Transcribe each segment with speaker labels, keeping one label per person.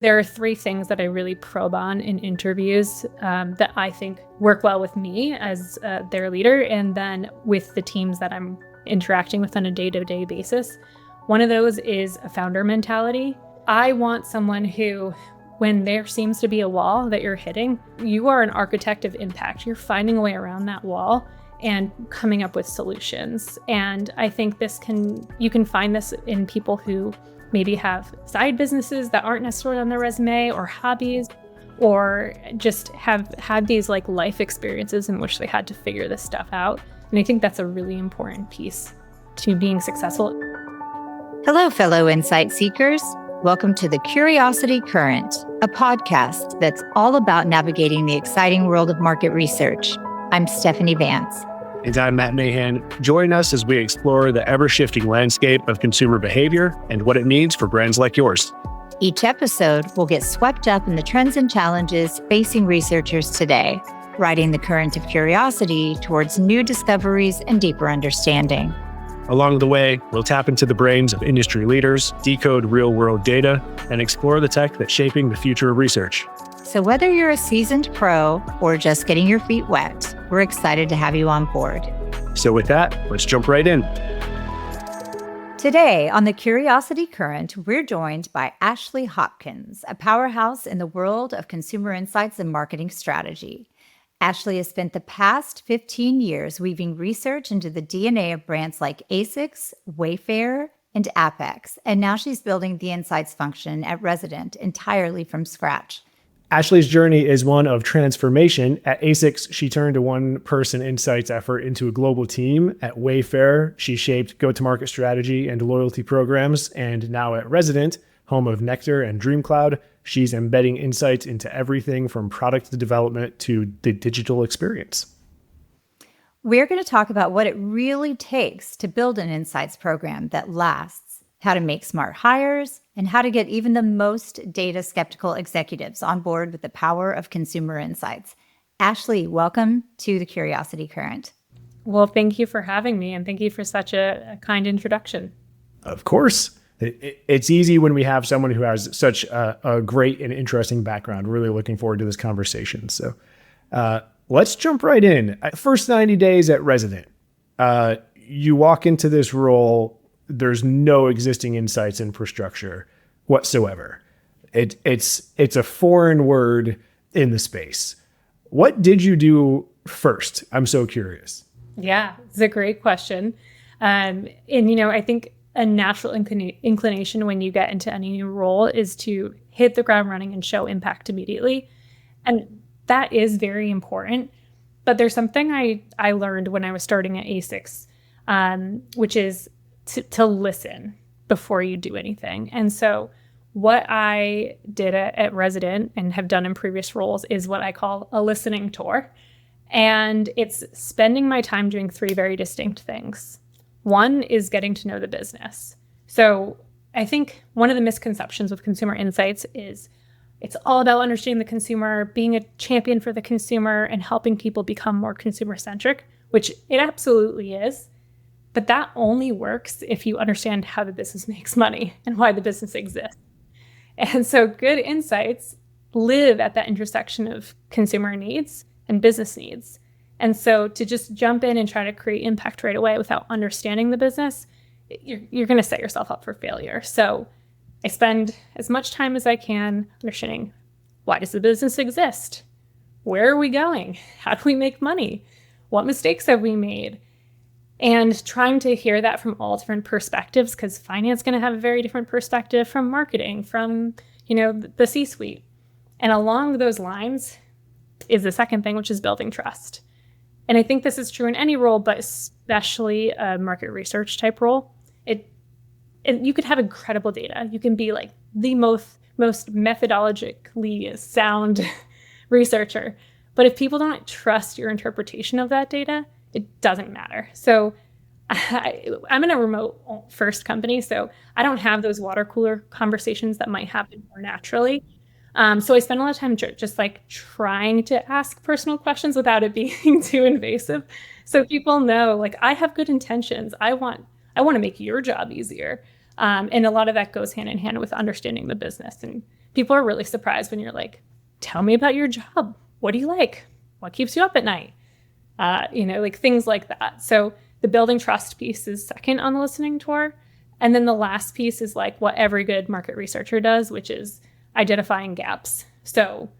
Speaker 1: There are three things that I really probe on in interviews that I think work well with me as their leader and then with the teams that I'm interacting with on a day-to-day basis. One of those is a founder mentality. I want someone who, when there seems to be a wall that you're hitting, you are an architect of impact. You're finding a way around that wall and coming up with solutions. And I think you can find this in people who maybe have side businesses that aren't necessarily on their resume, or hobbies, or just have had these like life experiences in which they had to figure this stuff out. And I think that's a really important piece to being successful.
Speaker 2: Hello, fellow insight seekers. Welcome to the Curiosity Current, a podcast that's all about navigating the exciting world of market research. I'm Stephanie Vance.
Speaker 3: And I'm Matt Mahan. Join us as we explore the ever-shifting landscape of consumer behavior and what it means for brands like yours.
Speaker 2: Each episode will get swept up in the trends and challenges facing researchers today, riding the current of curiosity towards new discoveries and deeper understanding.
Speaker 3: Along the way, we'll tap into the brains of industry leaders, decode real-world data, and explore the tech that's shaping the future of research.
Speaker 2: So whether you're a seasoned pro or just getting your feet wet, we're excited to have you on board.
Speaker 3: So with that, let's jump right in.
Speaker 2: Today on the Curiosity Current, we're joined by Ashley Hopkins, a powerhouse in the world of consumer insights and marketing strategy. Ashley has spent the past 15 years weaving research into the DNA of brands like ASICS, Wayfair, and Apex, and now she's building the insights function at Resident entirely from scratch.
Speaker 4: Ashley's journey is one of transformation. At ASICS, she turned a one-person insights effort into a global team. At Wayfair, she shaped go-to-market strategy and loyalty programs. And now at Resident, home of Nectar and DreamCloud, she's embedding insights into everything from product development to the digital experience.
Speaker 2: We're going to talk about what it really takes to build an insights program that lasts, how to make smart hires, and how to get even the most data-skeptical executives on board with the power of consumer insights. Ashley, welcome to the Curiosity Current.
Speaker 1: Well, thank you for having me, and thank you for such a kind introduction.
Speaker 4: Of course. It's easy when we have someone who has such a great and interesting background. Really looking forward to this conversation. So let's jump right in. First 90 days at Resident. You walk into this role. There's no existing insights infrastructure whatsoever. It's a foreign word in the space. What did you do first? I'm so curious.
Speaker 1: Yeah, it's a great question. And, I think a natural inclination when you get into any new role is to hit the ground running and show impact immediately. And that is very important. But there's something I learned when I was starting at ASICS, which is to listen before you do anything. And so what I did at Resident and have done in previous roles is what I call a listening tour. And it's spending my time doing three very distinct things. One is getting to know the business. So I think one of the misconceptions with consumer insights is it's all about understanding the consumer, being a champion for the consumer, and helping people become more consumer-centric, which it absolutely is. But that only works if you understand how the business makes money and why the business exists. And so good insights live at that intersection of consumer needs and business needs. And so to just jump in and try to create impact right away without understanding the business, you're going to set yourself up for failure. So I spend as much time as I can understanding, why does the business exist? Where are we going? How do we make money? What mistakes have we made? And trying to hear that from all different perspectives, because finance is going to have a very different perspective from marketing, from, the C-suite. And along those lines is the second thing, which is building trust. And I think this is true in any role, but especially a market research type role. You could have incredible data. You can be like the most methodologically sound researcher. But if people don't trust your interpretation of that data, it doesn't matter. So I'm in a remote first company, so I don't have those water cooler conversations that might happen more naturally. So I spend a lot of time just like trying to ask personal questions without it being too invasive. So people know, like, I have good intentions. I want to make your job easier. And a lot of that goes hand in hand with understanding the business and people are really surprised when you're like, tell me about your job. What do you like? What keeps you up at night? Like things like that. So the building trust piece is second on the listening tour. And then the last piece is like what every good market researcher does, which is identifying gaps. So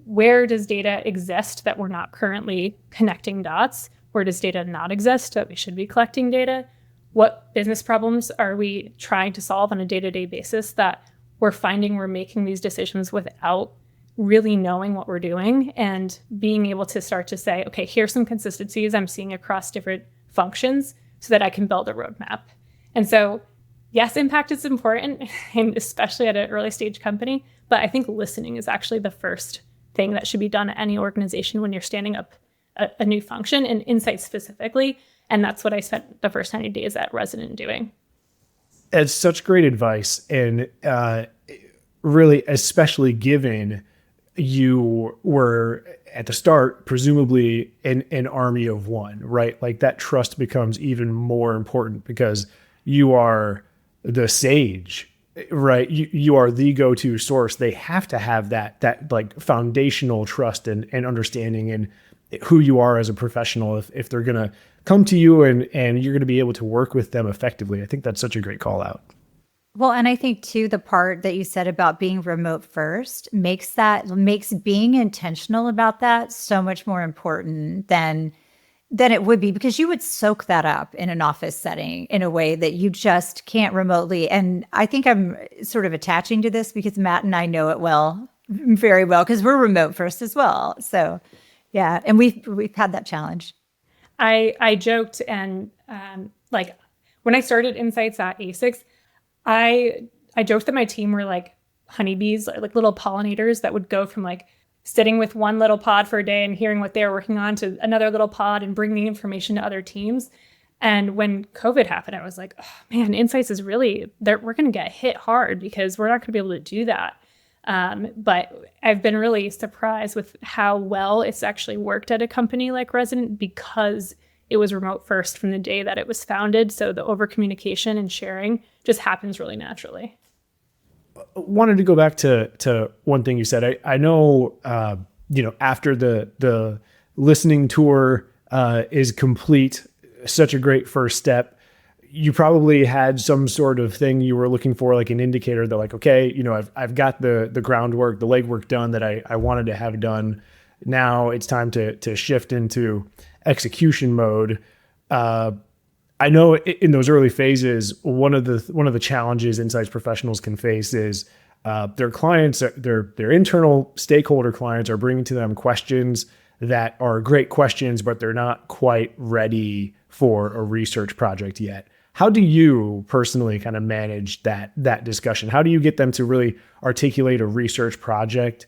Speaker 1: where does data exist that we're not currently connecting dots? Where does data not exist that we should be collecting data? What business problems are we trying to solve on a day-to-day basis that we're finding we're making these decisions without really knowing what we're doing, and being able to start to say, okay, here's some consistencies I'm seeing across different functions so that I can build a roadmap. And so, yes, impact is important, and especially at an early stage company, but I think listening is actually the first thing that should be done at any organization when you're standing up a new function, and insight specifically. And that's what I spent the first 90 days at Resident doing.
Speaker 4: It's such great advice. And really, especially given you were at the start, presumably an army of one, right? Like that trust becomes even more important because you are the sage, right? You are the go-to source. They have to have that like foundational trust and understanding and who you are as a professional if they're going to come to you and you're going to be able to work with them effectively. I think that's such a great call out.
Speaker 2: Well, and I think too, the part that you said about being remote first makes being intentional about that so much more important than it would be, because you would soak that up in an office setting in a way that you just can't remotely. And I think I'm sort of attaching to this because Matt and I know it very well, because we're remote first as well. So yeah, and we've had that challenge.
Speaker 1: I joked, and like when I started Insights at ASICS, I joked that my team were like honeybees, like little pollinators that would go from like sitting with one little pod for a day and hearing what they were working on to another little pod and bringing information to other teams. And when COVID happened, I was like, oh man, Insights is we're going to get hit hard because we're not going to be able to do that. But I've been really surprised with how well it's actually worked at a company like Resident, because it was remote first from the day that it was founded. So the over communication and sharing just happens really naturally.
Speaker 4: Wanted to go back to one thing you said. I know, after the listening tour is complete, such a great first step. You probably had some sort of thing you were looking for, like an indicator that like, okay, I've got the groundwork, the legwork done that I wanted to have done. Now it's time to shift into execution mode. I know in those early phases, one of the challenges insights professionals can face is their clients, their internal stakeholder clients are bringing to them questions that are great questions, but they're not quite ready for a research project yet. How do you personally kind of manage that discussion? How do you get them to really articulate a research project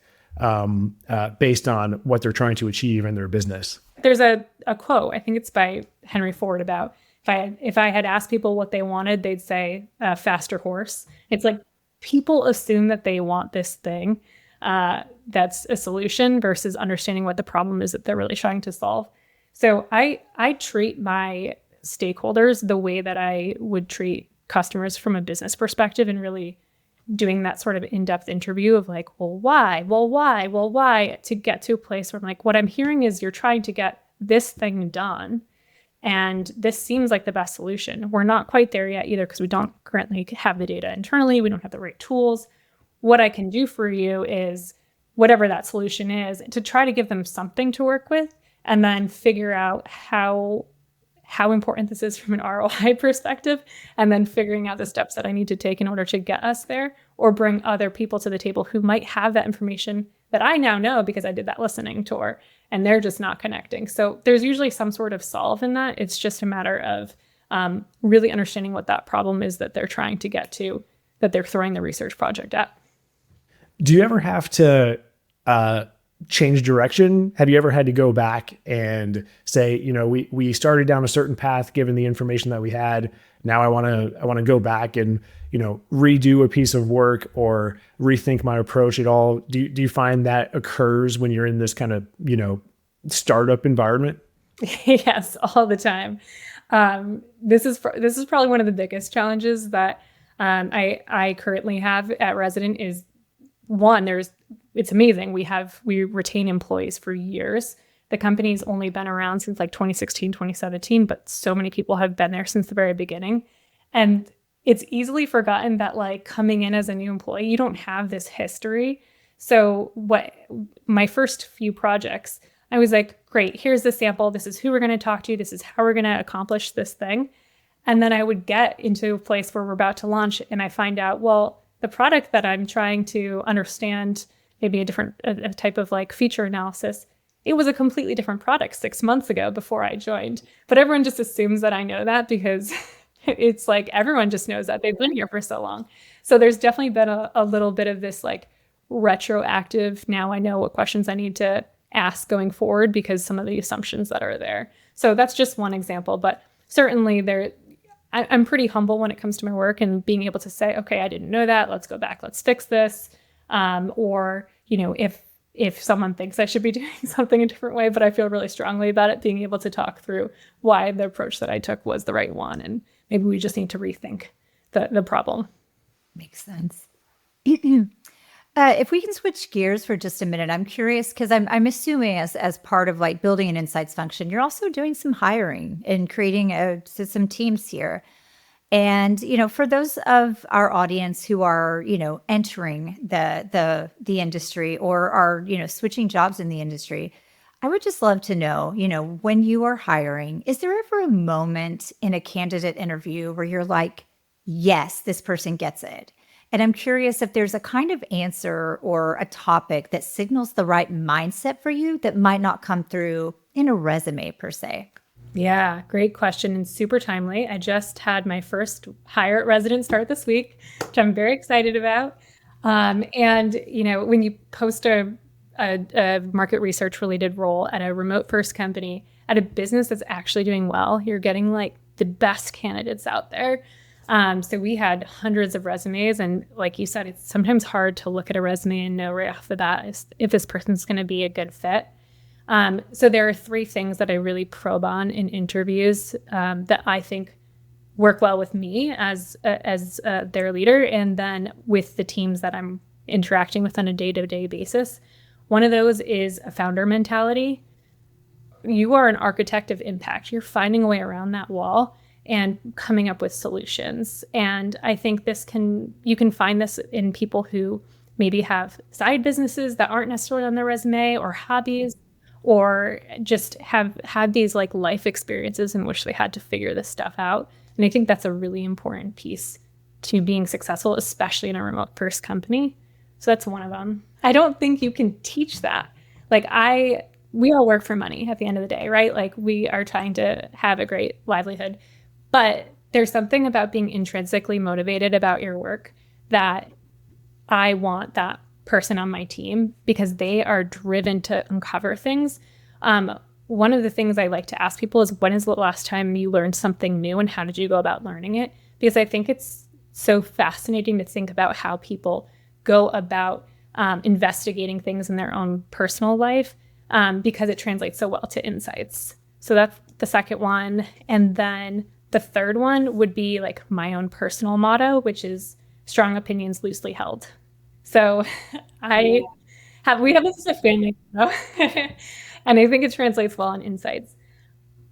Speaker 4: based on what they're trying to achieve in their business?
Speaker 1: There's a quote, I think it's by Henry Ford, about if I had asked people what they wanted, they'd say faster horse. It's like people assume that they want this thing that's a solution versus understanding what the problem is that they're really trying to solve. So I treat my stakeholders the way that I would treat customers from a business perspective, and really doing that sort of in-depth interview of like, well, why, to get to a place where I'm like, what I'm hearing is you're trying to get this thing done, and this seems like the best solution. We're not quite there yet either, because we don't currently have the data internally. We don't have the right tools. What I can do for you is whatever that solution is, to try to give them something to work with, and then figure out how important this is from an ROI perspective, and then figuring out the steps that I need to take in order to get us there, or bring other people to the table who might have that information that I now know because I did that listening tour, and they're just not connecting. So there's usually some sort of solve in that. It's just a matter of really understanding what that problem is that they're trying to get to, that they're throwing the research project at.
Speaker 4: Do you ever have to change direction? Have you ever had to go back and say, we started down a certain path given the information that we had. Now I want to go back and, redo a piece of work or rethink my approach at all? Do you find that occurs when you're in this kind of, startup environment?
Speaker 1: Yes, all the time. This is probably one of the biggest challenges that I currently have at Resident, is it's amazing. We retain employees for years. The company's only been around since like 2016, 2017, but so many people have been there since the very beginning. And it's easily forgotten that like coming in as a new employee, you don't have this history. So my first few projects, I was like, great, here's the sample. This is who we're going to talk to. This is how we're going to accomplish this thing. And then I would get into a place where we're about to launch and I find out, well, the product that I'm trying to understand, maybe a type of like feature analysis, it was a completely different product 6 months ago before I joined. But everyone just assumes that I know that because it's like everyone just knows that they've been here for so long. So there's definitely been a little bit of this like retroactive, now I know what questions I need to ask going forward because some of the assumptions that are there. So that's just one example, but certainly I'm pretty humble when it comes to my work and being able to say, okay, I didn't know that. Let's go back. Let's fix this. Or, if someone thinks I should be doing something a different way, but I feel really strongly about it, being able to talk through why the approach that I took was the right one. And maybe we just need to rethink the problem.
Speaker 2: Makes sense. If we can switch gears for just a minute, I'm curious because I'm assuming as part of like building an insights function, you're also doing some hiring and creating some teams here. And for those of our audience who are entering the industry or are switching jobs in the industry, I would just love to know when you are hiring, is there ever a moment in a candidate interview where you're like, yes, this person gets it? And I'm curious if there's a kind of answer or a topic that signals the right mindset for you that might not come through in a resume per se.
Speaker 1: Yeah, great question and super timely. I just had my first hire at resident start this week, which I'm very excited about. And when you post a market research related role at a remote first company, at a business that's actually doing well, you're getting like the best candidates out there. So we had hundreds of resumes. And like you said, it's sometimes hard to look at a resume and know right off the bat if this person's going to be a good fit. So there are 3 things that I really probe on in interviews that I think work well with me as their leader and then with the teams that I'm interacting with on a day-to-day basis. One of those is a founder mentality. You are an architect of impact. You're finding a way around that wall and coming up with solutions. And I think you can find this in people who maybe have side businesses that aren't necessarily on their resume or hobbies, or just have had these like life experiences in which they had to figure this stuff out. And I think that's a really important piece to being successful, especially in a remote first company. So that's one of them. I don't think you can teach that. We all work for money at the end of the day, right? Like we are trying to have a great livelihood, but there's something about being intrinsically motivated about your work that I want that person on my team because they are driven to uncover things. One of the things I like to ask people is, when is the last time you learned something new and how did you go about learning it? Because I think it's so fascinating to think about how people go about investigating things in their own personal life because it translates so well to insights. So that's the second one. And then the third one would be like my own personal motto, which is strong opinions loosely held. So we have this as a family, and I think it translates well on insights.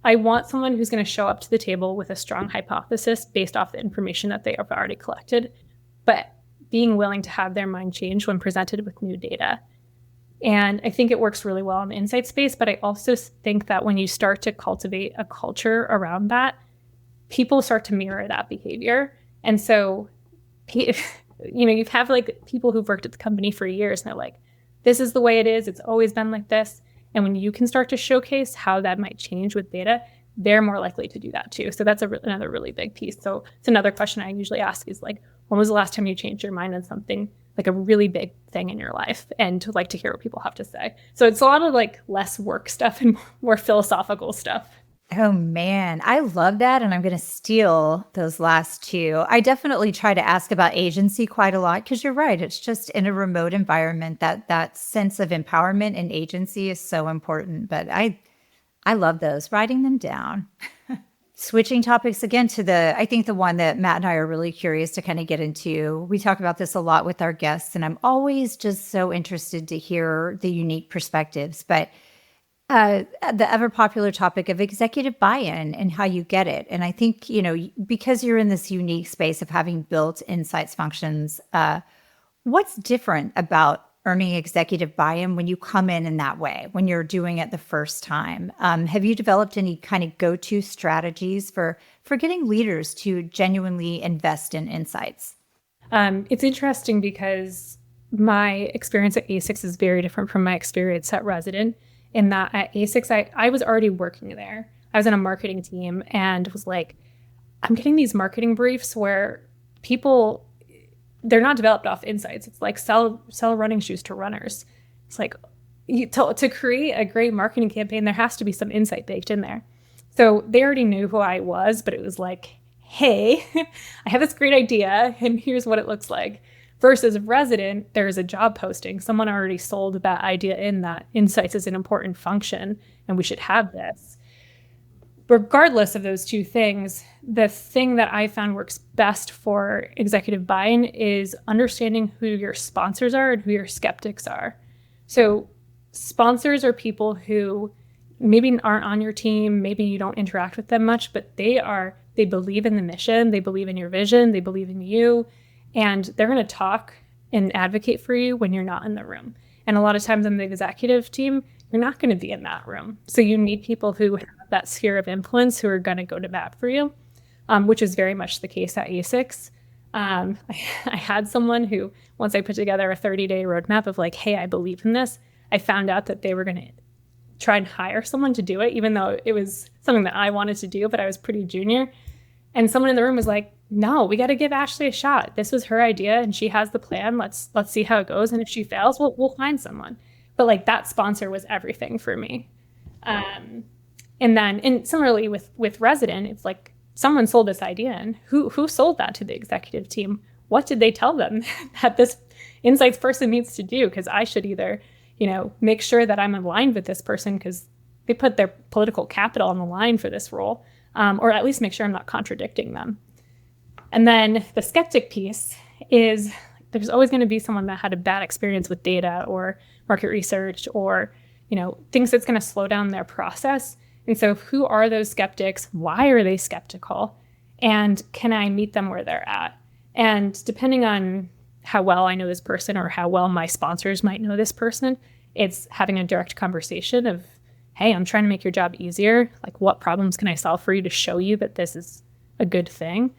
Speaker 1: I want someone who's going to show up to the table with a strong hypothesis based off the information that they have already collected, but being willing to have their mind change when presented with new data. And I think it works really well in the insight space, but I also think that when you start to cultivate a culture around that, people start to mirror that behavior. And so you have like people who've worked at the company for years and they're like, this is the way it is. It's always been like this. And when you can start to showcase how that might change with data, they're more likely to do that too. So that's another really big piece. So it's another question I usually ask is like, when was the last time you changed your mind on something like a really big thing in your life? And to like to hear what people have to say. So it's a lot of like less work stuff and more philosophical stuff.
Speaker 2: Oh man, I love that. And I'm going to steal those last 2. I definitely try to ask about agency quite a lot because you're right. It's just in a remote environment that sense of empowerment and agency is so important. But I love those, writing them down. Switching topics again to I think the one that Matt and I are really curious to kind of get into. We talk about this a lot with our guests, and I'm always just so interested to hear the unique perspectives. But the ever popular topic of executive buy-in and how you get it. And I think, because you're in this unique space of having built insights functions, what's different about earning executive buy-in when you come in that way, when you're doing it the first time? Have you developed any kind of go-to strategies for getting leaders to genuinely invest in insights?
Speaker 1: It's interesting because my experience at A6 is very different from my experience at Resident, in that at A6, I was already working there. I was in a marketing team and was like, I'm getting these marketing briefs where people, they're not developed off insights. It's like sell running shoes to runners. It's like to create a great marketing campaign, there has to be some insight baked in there. So they already knew who I was, but it was like, hey, I have this great idea and here's what it looks like. Versus Resident, there's a job posting. Someone already sold that idea in that insights is an important function and we should have this. Regardless of those two things, the thing that I found works best for executive buy-in is understanding who your sponsors are and who your skeptics are. So sponsors are people who maybe aren't on your team, maybe you don't interact with them much, but they believe in the mission, they believe in your vision, they believe in you, and they're going to talk and advocate for you when you're not in the room. And a lot of times on the executive team, you're not going to be in that room. So you need people who have that sphere of influence who are going to go to bat for you, which is very much the case at A6. I had someone who, once I put together a 30-day roadmap of like, hey, I believe in this, I found out that they were going to try and hire someone to do it, even though it was something that I wanted to do, but I was pretty junior. And someone in the room was like, no, we got to give Ashley a shot. This was her idea and she has the plan. Let's see how it goes. And if she fails, we'll find someone. But like that sponsor was everything for me. And similarly with Resident, it's like someone sold this idea and who sold that to the executive team? What did they tell them that this insights person needs to do? Because I should either, make sure that I'm aligned with this person because they put their political capital on the line for this role, or at least make sure I'm not contradicting them. And then the skeptic piece is there's always going to be someone that had a bad experience with data or market research or, thinks it's going to slow down their process. And so who are those skeptics? Why are they skeptical? And can I meet them where they're at? And depending on how well I know this person or how well my sponsors might know this person, it's having a direct conversation of, hey, I'm trying to make your job easier. Like, what problems can I solve for you to show you that this is a good thing?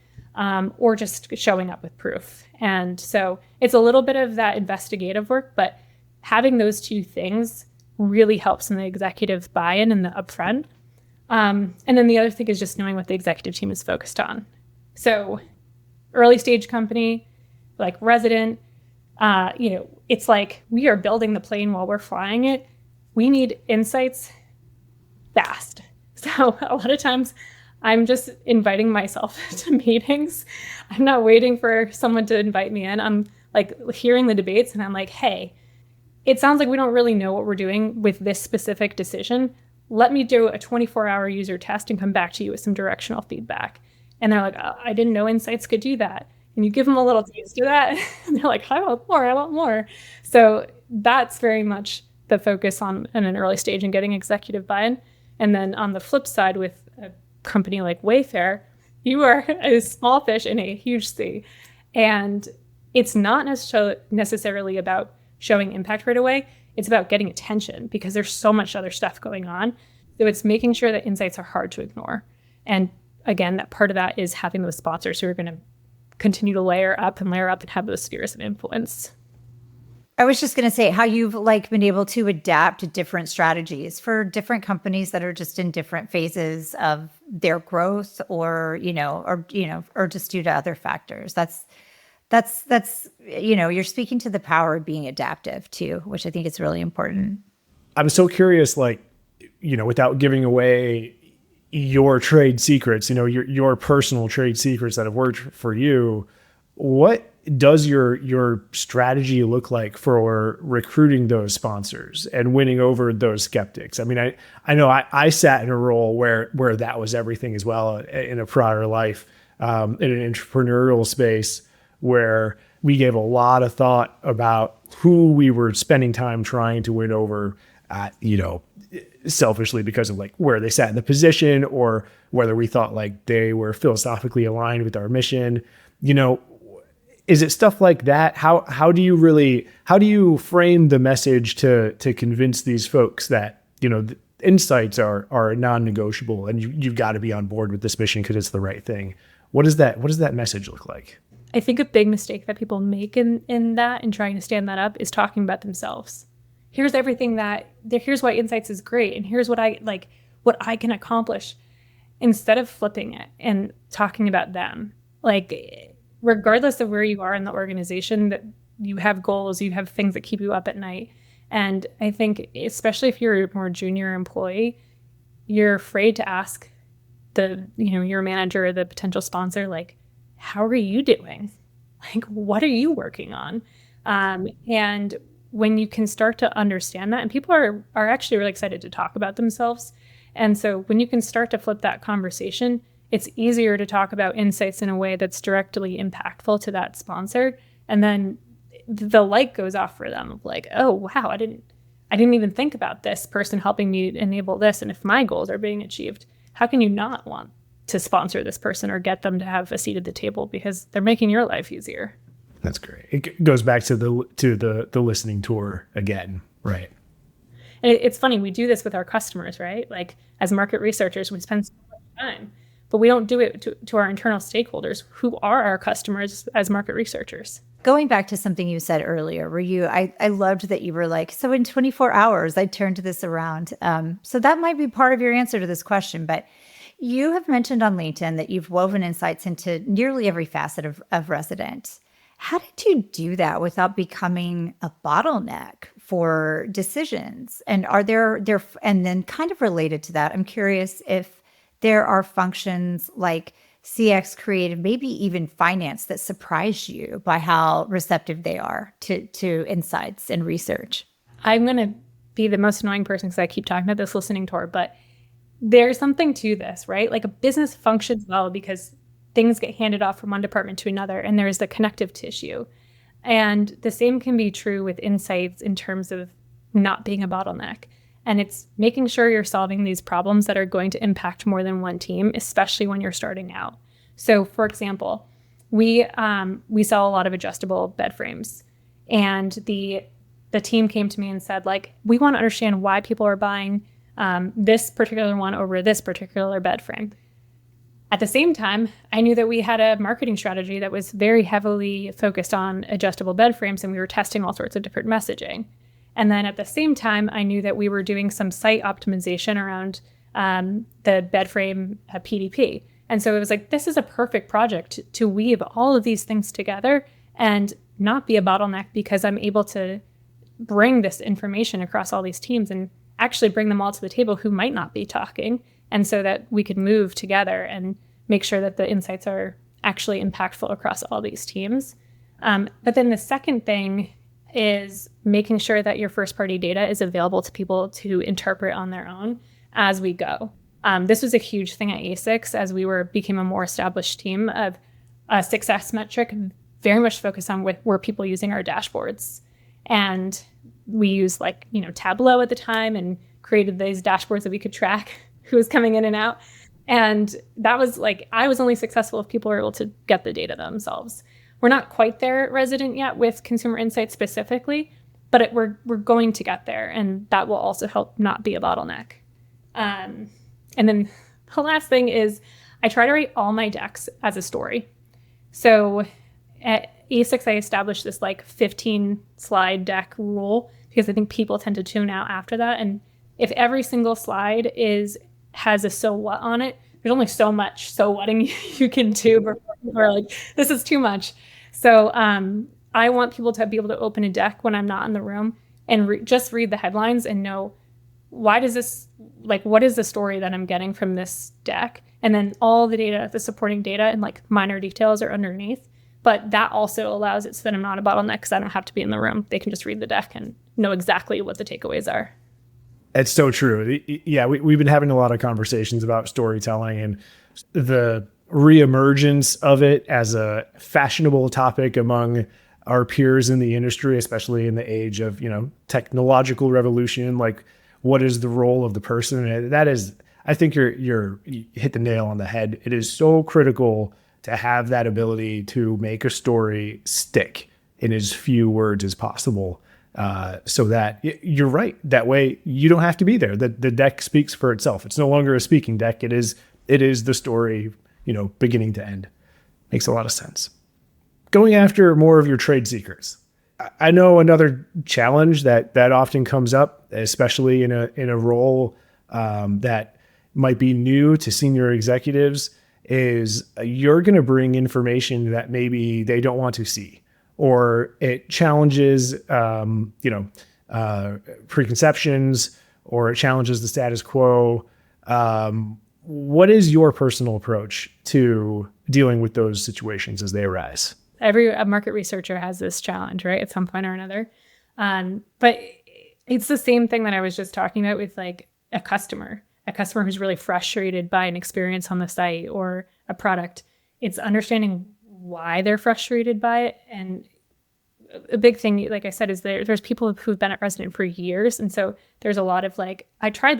Speaker 1: Or just showing up with proof. And so it's a little bit of that investigative work, but having those two things really helps in the executive buy-in and the upfront. And then the other thing is just knowing what the executive team is focused on. So early stage company, like Resident, it's like we are building the plane while we're flying it. We need insights fast. So a lot of times I'm just inviting myself to meetings. I'm not waiting for someone to invite me in. I'm like hearing the debates and I'm like, hey, it sounds like we don't really know what we're doing with this specific decision. Let me do a 24-hour user test and come back to you with some directional feedback. And they're like, oh, I didn't know insights could do that. And you give them a little taste of that. And they're like, I want more. So that's very much the focus on in an early stage and getting executive buy-in. And then on the flip side with a company like Wayfair, you are a small fish in a huge sea. And it's not necessarily about showing impact right away. It's about getting attention because there's so much other stuff going on. So it's making sure that insights are hard to ignore. And again, that part of that is having those sponsors who are going to continue to layer up and have those spheres of influence.
Speaker 2: I was just going to say how you've been able to adapt to different strategies for different companies that are just in different phases of their growth or just due to other factors. That's you're speaking to the power of being adaptive too, which I think is really important.
Speaker 4: I'm so curious, without giving away your trade secrets, your personal trade secrets that have worked for you, what does your strategy look like for recruiting those sponsors and winning over those skeptics? I mean, I know I sat in a role where that was everything as well in a prior life, in an entrepreneurial space where we gave a lot of thought about who we were spending time trying to win over, selfishly because of like where they sat in the position or whether we thought like they were philosophically aligned with our mission. Is it stuff like that? How do you frame the message to convince these folks that, the insights are non-negotiable and you've got to be on board with this mission because it's the right thing? What does that message look like?
Speaker 1: I think a big mistake that people make in that and trying to stand that up is talking about themselves. Here's here's why insights is great. And here's what I can accomplish, instead of flipping it and talking about them. Like, regardless of where you are in the organization, that you have goals, you have things that keep you up at night. And I think, especially if you're a more junior employee, you're afraid to ask your manager or the potential sponsor, like, how are you doing? Like, what are you working on? And when you can start to understand that, and people are actually really excited to talk about themselves. And so when you can start to flip that conversation, it's easier to talk about insights in a way that's directly impactful to that sponsor. And then the light goes off for them of like, oh, wow, I didn't even think about this person helping me enable this. And if my goals are being achieved, how can you not want to sponsor this person or get them to have a seat at the table because they're making your life easier?
Speaker 4: That's great. It goes back to the listening tour again, right?
Speaker 1: And it's funny, we do this with our customers, right? Like, as market researchers, we spend so much time, but we don't do it to our internal stakeholders who are our customers as market researchers.
Speaker 2: Going back to something you said earlier, I loved that you were like, so in 24 hours, I turned this around. So that might be part of your answer to this question, but you have mentioned on LinkedIn that you've woven insights into nearly every facet of Resident. How did you do that without becoming a bottleneck for decisions? And are there, and then kind of related to that, I'm curious if there are functions like CX, creative, maybe even finance that surprise you by how receptive they are to insights and research.
Speaker 1: I'm going to be the most annoying person because I keep talking about this listening tour, but there's something to this, right? Like, a business functions well because things get handed off from one department to another, and there's the connective tissue. And the same can be true with insights in terms of not being a bottleneck. And it's making sure you're solving these problems that are going to impact more than one team, especially when you're starting out. So, for example, we sell a lot of adjustable bed frames, and the team came to me and said, like, we want to understand why people are buying this particular one over this particular bed frame. At the same time, I knew that we had a marketing strategy that was very heavily focused on adjustable bed frames, and we were testing all sorts of different messaging. And then at the same time, I knew that we were doing some site optimization around the bed frame PDP. And so it was like, this is a perfect project to weave all of these things together and not be a bottleneck, because I'm able to bring this information across all these teams and actually bring them all to the table who might not be talking. And so that we could move together and make sure that the insights are actually impactful across all these teams. But then the second thing is making sure that your first party data is available to people to interpret on their own as we go. This was a huge thing at ASICS as we became a more established team. Of a success metric very much focused on were people using our dashboards. And we used Tableau at the time and created these dashboards that we could track who was coming in and out. And that was I was only successful if people were able to get the data themselves. We're not quite there at Resident yet with consumer insights specifically, but we're going to get there. And that will also help not be a bottleneck. And then the last thing is I try to write all my decks as a story. So at ASICS, I established this 15 slide deck rule because I think people tend to tune out after that. And if every single slide has a so what on it, there's only so much so whatting you can do before people are like, this is too much. So I want people to be able to open a deck when I'm not in the room and just read the headlines and know, what is the story that I'm getting from this deck? And then all the data, the supporting data and minor details are underneath. But that also allows it so that I'm not a bottleneck because I don't have to be in the room. They can just read the deck and know exactly what the takeaways are.
Speaker 4: It's so true. Yeah, we've been having a lot of conversations about storytelling and the reemergence of it as a fashionable topic among our peers in the industry, especially in the age of, technological revolution. Like, what is the role of the person? And that is, I think you hit the nail on the head. It is so critical to have that ability to make a story stick in as few words as possible, so that you're right. That way you don't have to be there. The deck speaks for itself. It's no longer a speaking deck. It is the story, beginning to end. Makes a lot of sense. Going after more of your trade secrets. I know another challenge that often comes up, especially in a role that might be new to senior executives, is you're going to bring information that maybe they don't want to see, or it challenges, preconceptions, or it challenges the status quo. What is your personal approach to dealing with those situations as they arise?
Speaker 1: Every market researcher has this challenge, right, at some point or another. But it's the same thing that I was just talking about with like a customer who's really frustrated by an experience on the site or a product. It's understanding why they're frustrated by it. And a big thing, like I said, is there's people who've been at Resident for years. And so there's a lot of like,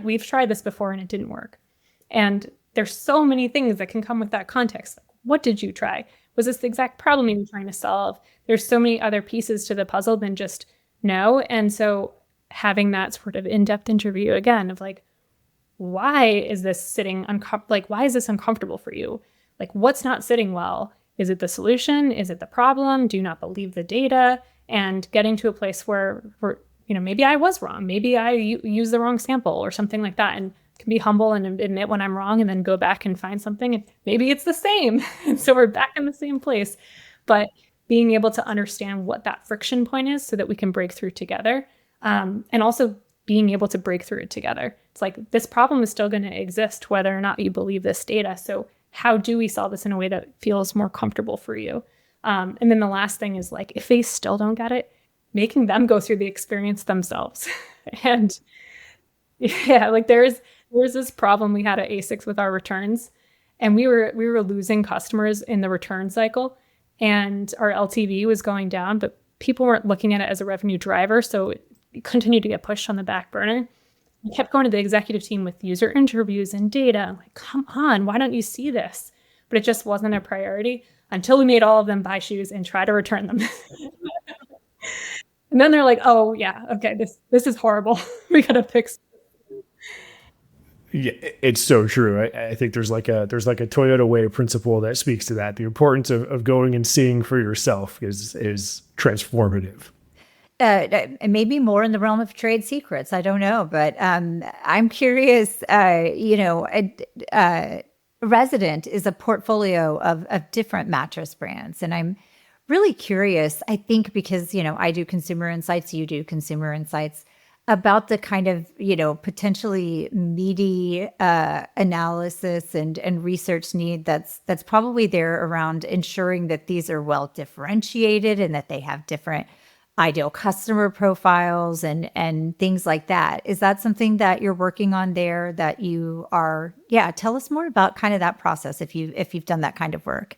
Speaker 1: we've tried this before and it didn't work. And there's so many things that can come with that context. Like, what did you try? Was this the exact problem you were trying to solve? There's so many other pieces to the puzzle than just no. And so having that sort of in-depth interview again of like, why is this why is this uncomfortable for you? Like, what's not sitting well? Is it the solution? Is it the problem? Do you not believe the data? And getting to a place where maybe I was wrong. Maybe I used the wrong sample or something like that, and can be humble and admit when I'm wrong and then go back and find something. And maybe it's the same. And so we're back in the same place. But being able to understand what that friction point is so that we can break through together. And also being able to break through it together. It's like, this problem is still going to exist whether or not you believe this data. So how do we solve this in a way that feels more comfortable for you? And then the last thing is like, if they still don't get it, making them go through the experience themselves. And yeah, like there's this problem we had at ASICS with our returns, and we were losing customers in the return cycle, and our LTV was going down, but people weren't looking at it as a revenue driver. So it continued to get pushed on the back burner. We kept going to the executive team with user interviews and data. I'm like, come on, why don't you see this? But it just wasn't a priority until we made all of them buy shoes and try to return them. And then they're like, oh yeah, okay, this is horrible. We gotta fix.
Speaker 4: Yeah, it's so true. I think there's like a Toyota way principle that speaks to that. The importance of going and seeing for yourself is transformative.
Speaker 2: Maybe more in the realm of trade secrets. I don't know, but I'm curious. Resident is a portfolio of different mattress brands, and I'm really curious. I think because I do consumer insights, you do consumer insights, about the kind of potentially meaty analysis and research need that's probably there around ensuring that these are well differentiated and that they have different ideal customer profiles and things like that. Is that something that you're working on there, that you are? Yeah, tell us more about kind of that process if you've done that kind of work.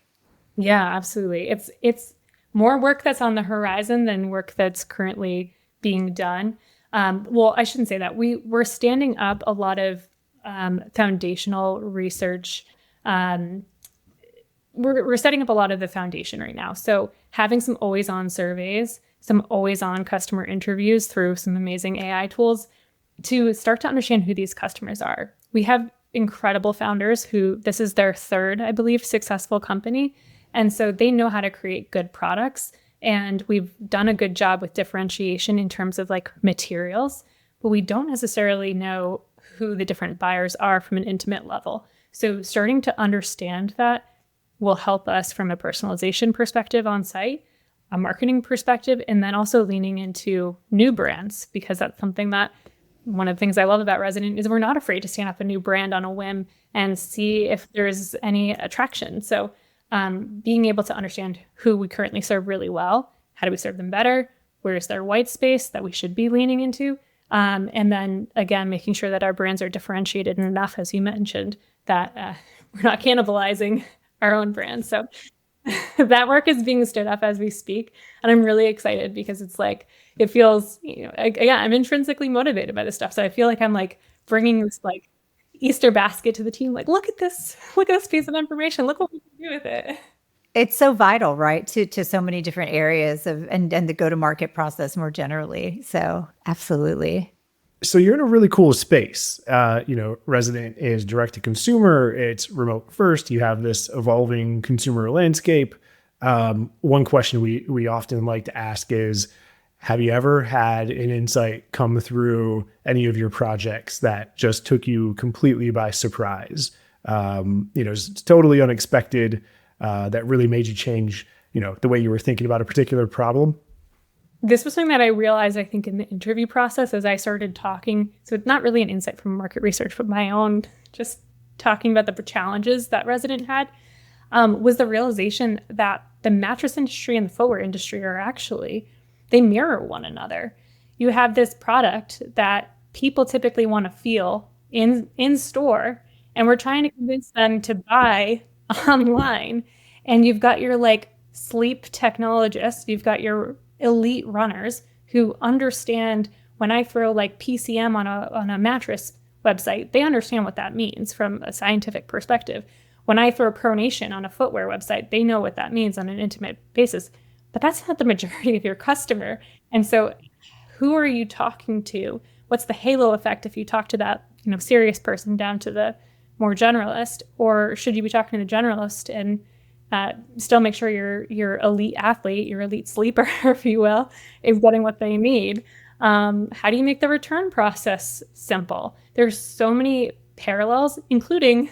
Speaker 1: Yeah, absolutely. It's more work that's on the horizon than work that's currently being done. Well, I shouldn't say that. We're standing up a lot of foundational research. We're setting up a lot of the foundation right now. So having some always-on surveys, some always-on customer interviews through some amazing AI tools to start to understand who these customers are. We have incredible founders who this is their third, I believe, successful company. And so they know how to create good products. And we've done a good job with differentiation in terms of like materials, but we don't necessarily know who the different buyers are from an intimate level. So starting to understand that will help us from a personalization perspective on site, a marketing perspective, and then also leaning into new brands, because that's something that one of the things I love about Resident is we're not afraid to stand up a new brand on a whim and see if there's any attraction. So being able to understand who we currently serve really well, how do we serve them better, where is there white space that we should be leaning into, and then again, making sure that our brands are differentiated enough, as you mentioned, that we're not cannibalizing our own brands. So that work is being stood up as we speak. And I'm really excited because it's like, it feels, again, I'm intrinsically motivated by this stuff. So I feel like I'm like bringing this like Easter basket to the team. Like, look at this piece of information. Look what we can do with it.
Speaker 2: It's so vital, right, to so many different areas of and the go-to-market process more generally. So absolutely.
Speaker 4: So you're in a really cool space. Resident is direct to consumer. It's remote first. You have this evolving consumer landscape. One question we often like to ask is, have you ever had an insight come through any of your projects that just took you completely by surprise? It's totally unexpected, that really made you change, the way you were thinking about a particular problem?
Speaker 1: This was something that I realized, I think, in the interview process as I started talking. So it's not really an insight from market research, but my own, just talking about the challenges that Resident had, was the realization that the mattress industry and the footwear industry are actually, they mirror one another. You have this product that people typically want to feel in store, and we're trying to convince them to buy online. And you've got your like sleep technologists, you've got your elite runners who understand when I throw like PCM on a mattress website, they understand what that means from a scientific perspective. When I throw pronation on a footwear website, they know what that means on an intimate basis. But that's not the majority of your customer. And so who are you talking to? What's the halo effect if you talk to that, serious person down to the more generalist? Or should you be talking to the generalist and still make sure your elite athlete, your elite sleeper, if you will, is getting what they need? How do you make the return process simple? There's so many parallels, including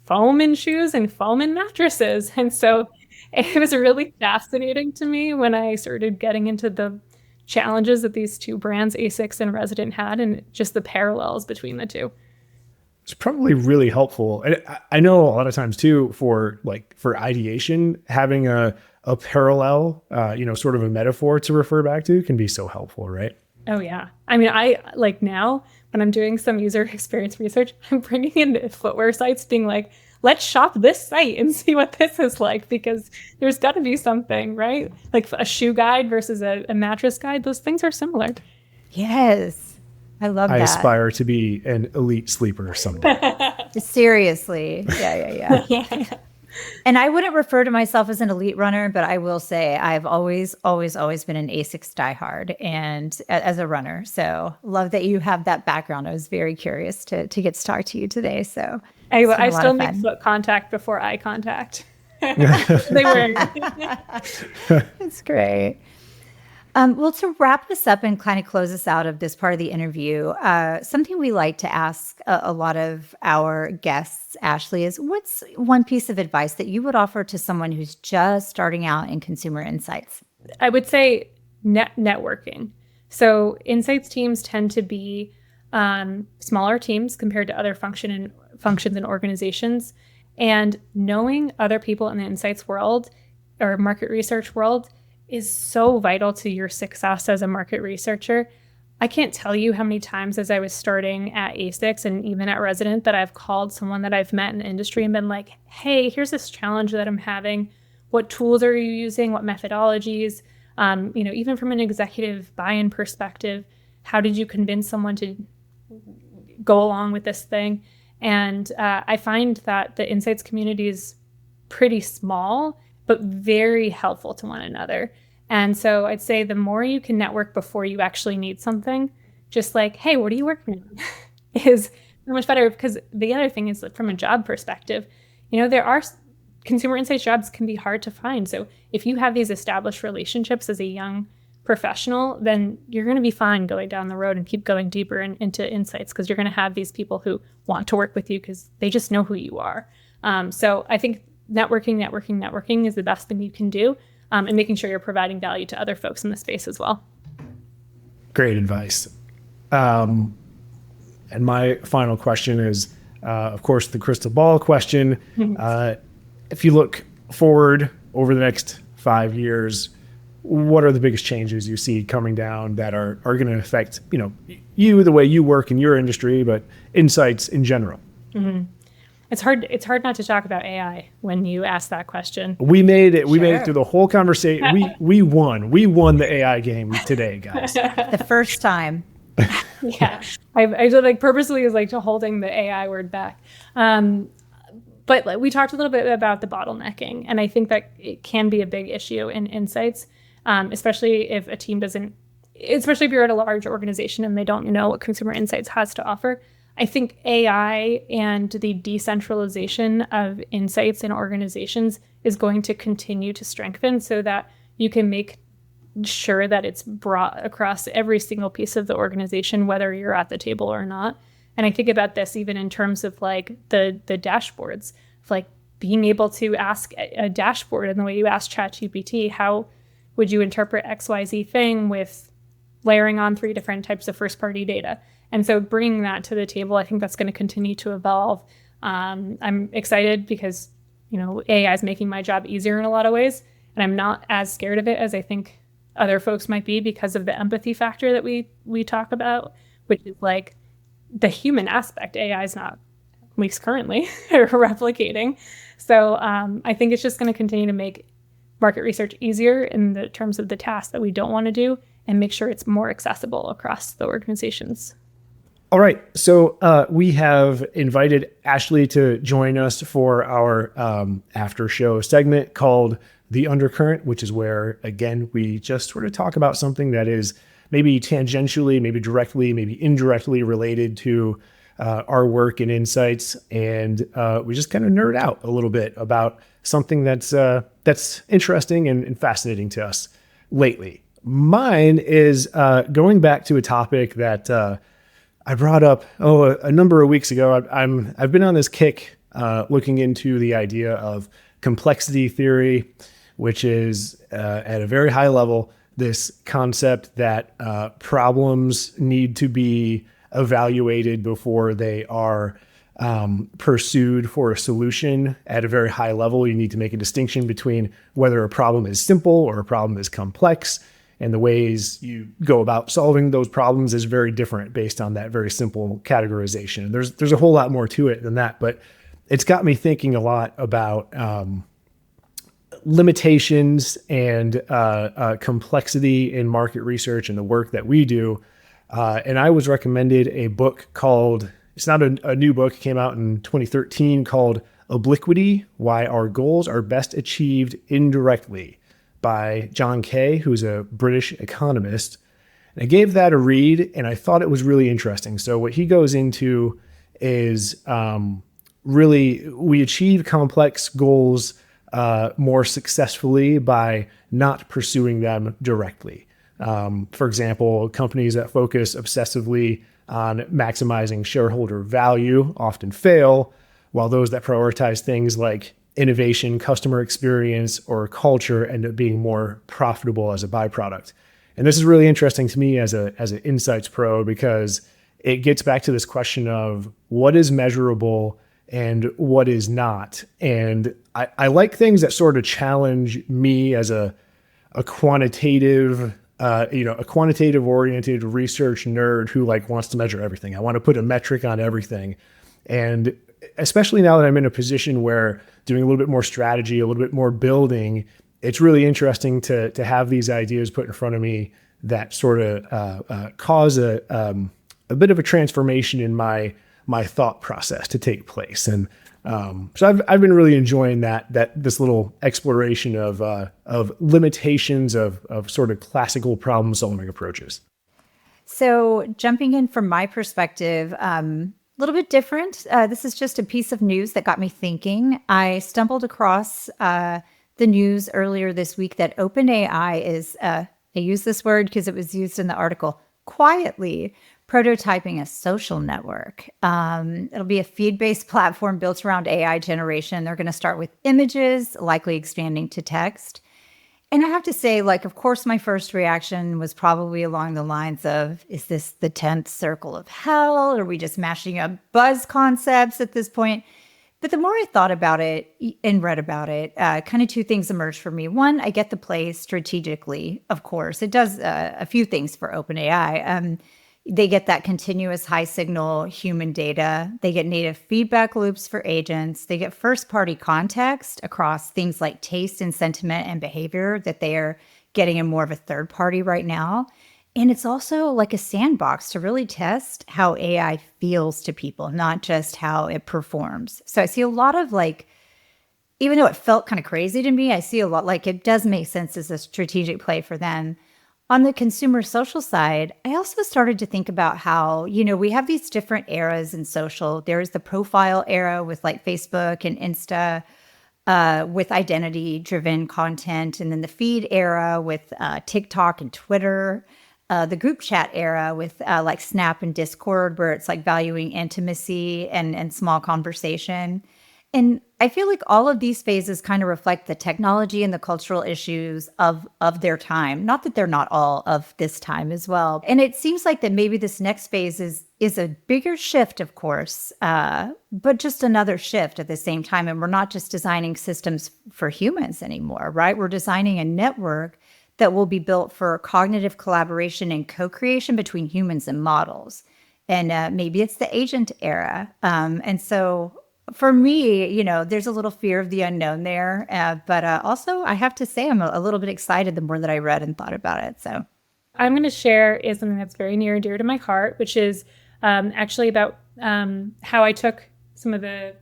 Speaker 1: foam in shoes and foam in mattresses. And so it was really fascinating to me when I started getting into the challenges that these two brands, ASICS and Resident, had, and just the parallels between the two.
Speaker 4: It's probably really helpful. And I know a lot of times too, for ideation, having a parallel, sort of a metaphor to refer back to can be so helpful, right?
Speaker 1: Oh yeah. I mean, I like now when I'm doing some user experience research, I'm bringing in footwear sites being like, let's shop this site and see what this is like, because there's got to be something, right? Like a shoe guide versus a mattress guide. Those things are similar.
Speaker 2: Yes. I love that.
Speaker 4: I aspire to be an elite sleeper someday.
Speaker 2: Seriously. Yeah. And I wouldn't refer to myself as an elite runner, but I will say I've always been an ASICS diehard and as a runner. So love that you have that background. I was very curious to get to talk to you today. So
Speaker 1: I still make foot contact before eye contact. They were.
Speaker 2: That's great. Well, to wrap this up and kind of close us out of this part of the interview, something we like to ask a lot of our guests, Ashley, is what's one piece of advice that you would offer to someone who's just starting out in consumer insights?
Speaker 1: I would say networking. So insights teams tend to be smaller teams compared to other functions and organizations. And knowing other people in the insights world or market research world is so vital to your success as a market researcher. I can't tell you how many times as I was starting at ASICS and even at Resident that I've called someone that I've met in the industry and been like, hey, here's this challenge that I'm having. What tools are you using? What methodologies? Even from an executive buy-in perspective, how did you convince someone to go along with this thing? And I find that the insights community is pretty small, but very helpful to one another. And so I'd say the more you can network before you actually need something, just like, hey, what are you working on? Is much better. Because the other thing is that from a job perspective, there are consumer insights jobs can be hard to find. So if you have these established relationships as a young professional, then you're going to be fine going down the road and keep going deeper into insights, because you're going to have these people who want to work with you because they just know who you are. So I think networking is the best thing you can do, and making sure you're providing value to other folks in the space as well.
Speaker 4: Great advice. And my final question is, of course, the crystal ball question. If you look forward over the next 5 years, what are the biggest changes you see coming down that are going to affect, you, the way you work in your industry, but insights in general?
Speaker 1: Mm-hmm. It's hard not to talk about AI when you ask that question.
Speaker 4: We made it. We made it through the whole conversation. We won. We won the AI game today, guys.
Speaker 2: The first time.
Speaker 1: Yeah. I like purposely was like holding the AI word back. But we talked a little bit about the bottlenecking, and I think that it can be a big issue in insights, especially if a team especially if you're at a large organization and they don't know what consumer insights has to offer. I think AI and the decentralization of insights in organizations is going to continue to strengthen so that you can make sure that it's brought across every single piece of the organization, whether you're at the table or not. And I think about this even in terms of like the dashboards, like being able to ask a dashboard in the way you ask ChatGPT, how would you interpret XYZ thing with layering on 3 different types of first-party data? And so bringing that to the table, I think that's going to continue to evolve. I'm excited because, AI is making my job easier in a lot of ways, and I'm not as scared of it as I think other folks might be because of the empathy factor that we talk about, which is like the human aspect. AI is not, at least currently, replicating. So I think it's just going to continue to make market research easier in the terms of the tasks that we don't want to do and make sure it's more accessible across the organizations.
Speaker 4: All right. So we have invited Ashley to join us for our after show segment called The Undercurrent, which is where, again, we just sort of talk about something that is maybe tangentially, maybe directly, maybe indirectly related to our work and insights. And we just kind of nerd out a little bit about something that's interesting and fascinating to us lately. Mine is going back to a topic that I brought up a number of weeks ago. I've been on this kick looking into the idea of complexity theory, which is at a very high level this concept that problems need to be evaluated before they are pursued for a solution at a very high level. You need to make a distinction between whether a problem is simple or a problem is complex. And the ways you go about solving those problems is very different based on that very simple categorization. There's a whole lot more to it than that, but it's got me thinking a lot about limitations and complexity in market research and the work that we do. And I was recommended a book called, it's not a new book, it came out in 2013, called Obliquity: Why Our Goals Are Best Achieved Indirectly, by John Kay, who's a British economist. And I gave that a read, and I thought it was really interesting. So what he goes into is really we achieve complex goals more successfully by not pursuing them directly. For example, companies that focus obsessively on maximizing shareholder value often fail, while those that prioritize things like innovation, customer experience, or culture end up being more profitable as a byproduct. And this is really interesting to me as an insights pro, because it gets back to this question of what is measurable and what is not. And I like things that sort of challenge me as a quantitative, a quantitative oriented research nerd who wants to measure everything. I want to put a metric on everything. And especially now that I'm in a position where doing a little bit more strategy, a little bit more building, it's really interesting to have these ideas put in front of me that sort of cause a bit of a transformation in my thought process to take place. And so I've been really enjoying this little exploration of limitations of sort of classical problem solving approaches.
Speaker 2: So jumping in from my perspective, little bit different. This is just a piece of news that got me thinking. I stumbled across the news earlier this week that OpenAI is, I use this word because it was used in the article, quietly prototyping a social network. It'll be a feed-based platform built around AI generation. They're going to start with images, likely expanding to text. And I have to say, of course, my first reaction was probably along the lines of, is this the 10th circle of hell? Are we just mashing up buzz concepts at this point? But the more I thought about it and read about it, kind of two things emerged for me. One, I get the play strategically, of course. It does a few things for OpenAI. They get that continuous high signal human data. They get native feedback loops for agents. They get first party context across things like taste and sentiment and behavior that they are getting in more of a third party right now. And it's also like a sandbox to really test how AI feels to people, not just how it performs. So I see a lot of like, even though it felt kind of crazy to me, I see a lot like it does make sense as a strategic play for them. On the consumer social side, I also started to think about how, we have these different eras in social. There's the profile era with like Facebook and Insta, with identity-driven content, and then the feed era with TikTok and Twitter, the group chat era with like Snap and Discord, where it's like valuing intimacy and small conversation. And I feel like all of these phases kind of reflect the technology and the cultural issues of their time. Not that they're not all of this time as well. And it seems like that maybe this next phase is a bigger shift, of course, but just another shift at the same time. And we're not just designing systems for humans anymore, right? We're designing a network that will be built for cognitive collaboration and co-creation between humans and models. And maybe it's the agent era. And so for me, there's a little fear of the unknown there. But also, I have to say, I'm a little bit excited the more that I read and thought about it. So
Speaker 1: I'm going to share is something that's very near and dear to my heart, which is actually about how I took some of the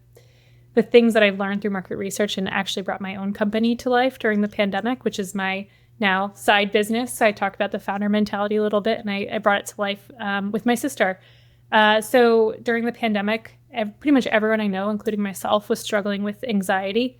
Speaker 1: things that I've learned through market research and actually brought my own company to life during the pandemic, which is my now side business. I talked about the founder mentality a little bit, and I brought it to life with my sister. So during the pandemic, pretty much everyone I know, including myself, was struggling with anxiety.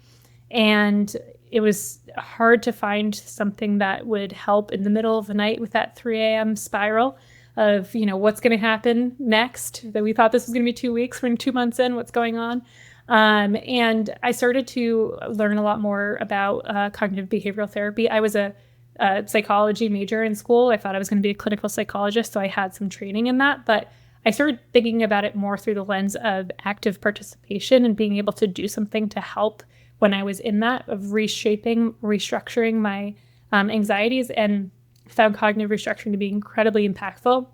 Speaker 1: And it was hard to find something that would help in the middle of the night with that 3 a.m. spiral of, what's going to happen next. That we thought this was going to be 2 weeks. We're 2 months in. What's going on? And I started to learn a lot more about cognitive behavioral therapy. I was a psychology major in school. I thought I was going to be a clinical psychologist, so I had some training in that. But I started thinking about it more through the lens of active participation and being able to do something to help when I was in that, of restructuring my anxieties, and found cognitive restructuring to be incredibly impactful.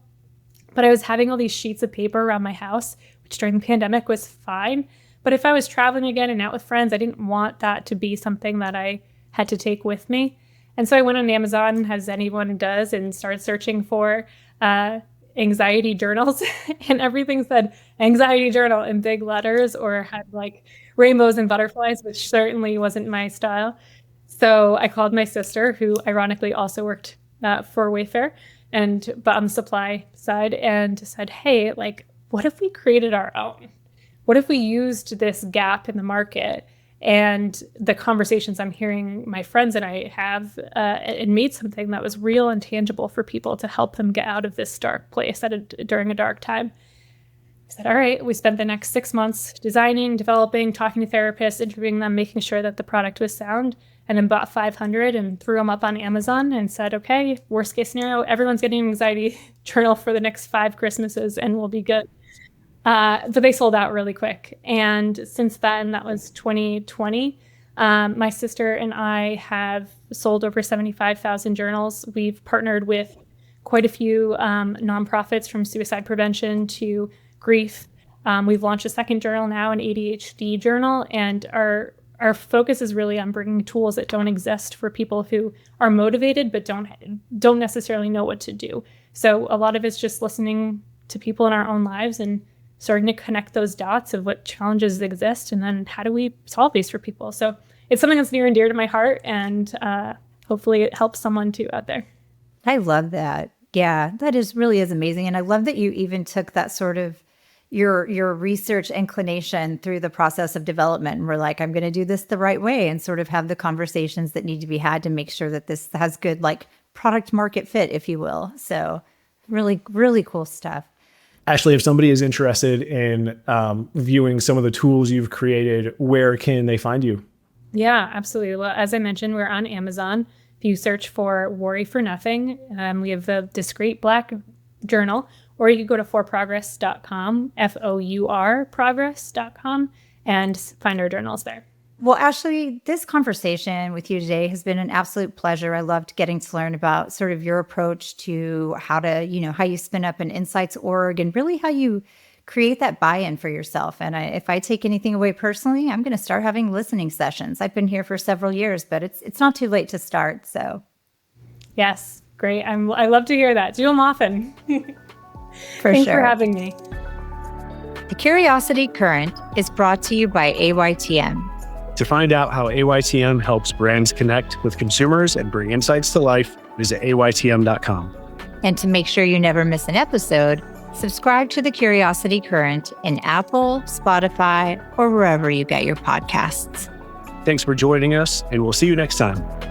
Speaker 1: But I was having all these sheets of paper around my house, which during the pandemic was fine. But if I was traveling again and out with friends, I didn't want that to be something that I had to take with me. And so I went on Amazon, as anyone does, and started searching for anxiety journals, and everything said anxiety journal in big letters or had like rainbows and butterflies, which certainly wasn't my style. So I called my sister, who ironically also worked for Wayfair, but on the supply side, and said, hey, like, what if we created our own? What if we used this gap in the market and the conversations I'm hearing my friends and I have, and made something that was real and tangible for people to help them get out of this dark place during a dark time? I said, all right. We spent the next 6 months designing, developing, talking to therapists, interviewing them, making sure that the product was sound, and then bought 500 and threw them up on Amazon and said, okay, worst case scenario, everyone's getting an anxiety journal for the next 5 Christmases and we'll be good. But they sold out really quick. And since then, that was 2020, my sister and I have sold over 75,000 journals. We've partnered with quite a few nonprofits, from suicide prevention to grief. We've launched a second journal now, an ADHD journal, and our focus is really on bringing tools that don't exist for people who are motivated but don't necessarily know what to do. So a lot of it's just listening to people in our own lives and starting to connect those dots of what challenges exist, and then how do we solve these for people. So it's something that's near and dear to my heart, and hopefully it helps someone too out there.
Speaker 2: I love that. Yeah, that really is amazing. And I love that you even took that sort of your research inclination through the process of development, and we're like, I'm going to do this the right way, and sort of have the conversations that need to be had to make sure that this has good like product market fit, if you will. So really, really cool stuff.
Speaker 4: Ashley, if somebody is interested in viewing some of the tools you've created, where can they find you?
Speaker 1: Yeah, absolutely. Well, as I mentioned, we're on Amazon. If you search for Worry for Nothing, we have the discreet black journal, or you can go to forprogress.com, FOUR progress.com, and find our journals there.
Speaker 2: Well, Ashley, this conversation with you today has been an absolute pleasure. I loved getting to learn about sort of your approach to how you spin up an insights org and really how you create that buy-in for yourself. And if I take anything away personally, I'm going to start having listening sessions. I've been here for several years, but it's not too late to start. So,
Speaker 1: yes, great. I love to hear that. Do them often.
Speaker 2: Thanks
Speaker 1: for having me.
Speaker 2: The Curiosity Current is brought to you by AYTM.
Speaker 3: To find out how AYTM helps brands connect with consumers and bring insights to life, visit AYTM.com.
Speaker 2: And to make sure you never miss an episode, subscribe to the Curiosity Current in Apple, Spotify, or wherever you get your podcasts.
Speaker 3: Thanks for joining us, and we'll see you next time.